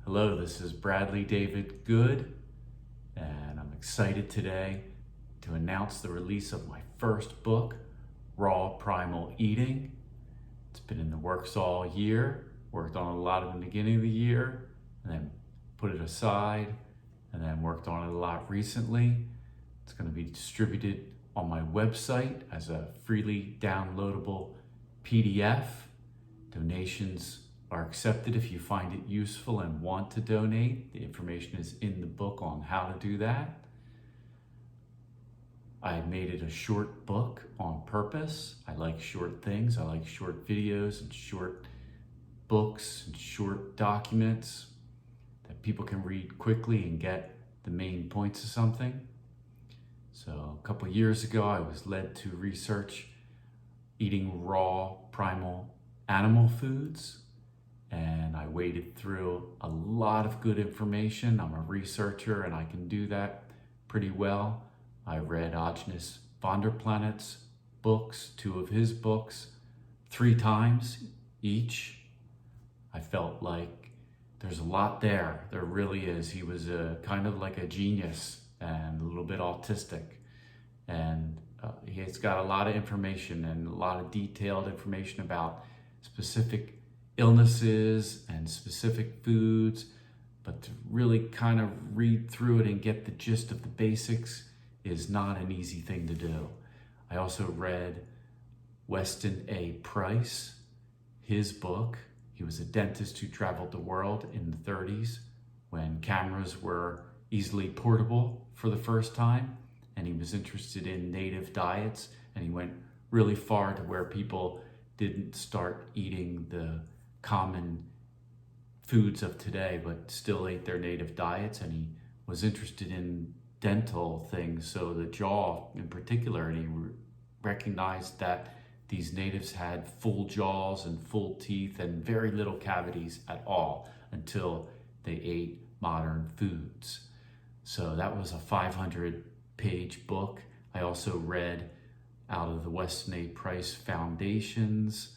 Hello, this is Bradley David Good, and I'm excited today to announce the release of my first book, Raw Primal Eating. It's been in the works all year, worked on it a lot in the beginning of the year, and then put it aside, and then worked on it a lot recently. It's going to be distributed on my website as a freely downloadable PDF. Donations are accepted if you find it useful and want to donate. The information is in the book on how to do that. I made it a short book on purpose. I like short things. I like short videos and short books and short documents that people can read quickly and get the main points of something. So a couple years ago, I was led to research eating raw primal animal foods, and I waded through a lot of good information. I'm a researcher and I can do that pretty well. I read Agnes van der Planet's books, 2 of his books, 3 times each. I felt like there's a lot there. There really is. He was kind of like a genius and a little bit autistic. And he's got a lot of information and a lot of detailed information about specific illnesses and specific foods, but to really kind of read through it and get the gist of the basics is not an easy thing to do. I also read Weston A. Price, his book. He was a dentist who traveled the world in the 30s when cameras were easily portable for the first time, and he was interested in native diets, and he went really far to where people didn't start eating the common foods of today, but still ate their native diets. And he was interested in dental things, so the jaw in particular, and he recognized that these natives had full jaws and full teeth and very little cavities at all until they ate modern foods. So that was a 500-page book. I also read out of the Weston A. Price Foundation's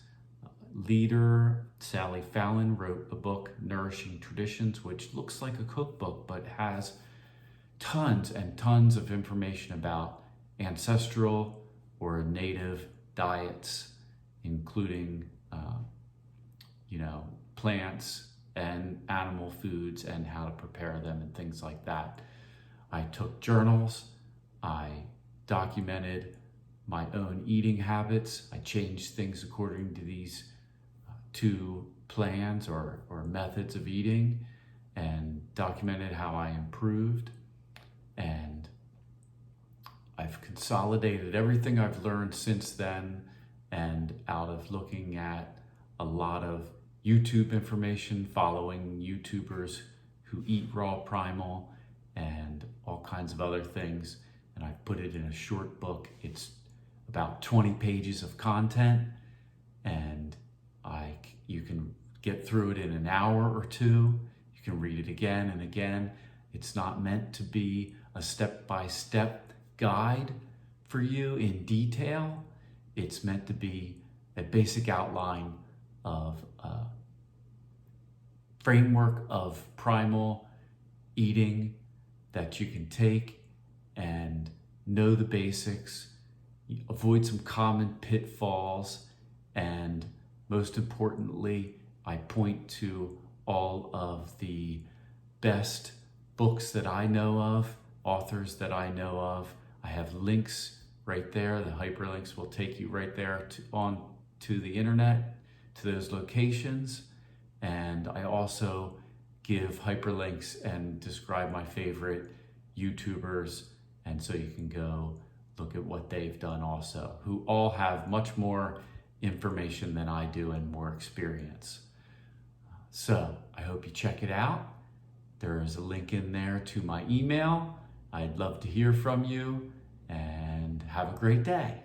leader, Sally Fallon, wrote a book, Nourishing Traditions, which looks like a cookbook, but has tons and tons of information about ancestral or native diets, including plants and animal foods and how to prepare them and things like that. I took journals. I documented my own eating habits. I changed things according to these 2 plans or methods of eating, and documented how I improved. And I've consolidated everything I've learned since then, and out of looking at a lot of YouTube information, following YouTubers who eat raw primal and all kinds of other things, and I've put it in a short book. It's about 20 pages of content, and you can get through it in an hour or 2. You can read it again and again. It's not meant to be a step-by-step guide for you in detail. It's meant to be a basic outline of a framework of primal eating that you can take and know the basics, avoid some common pitfalls, and most importantly, I point to all of the best books that I know of, authors that I know of. I have links right there. The hyperlinks will take you right there to the internet, to those locations. And I also give hyperlinks and describe my favorite YouTubers, and so you can go look at what they've done also, who all have much more information than I do and more experience. So I hope you check it out. There is a link in there to my email. I'd love to hear from you, and have a great day.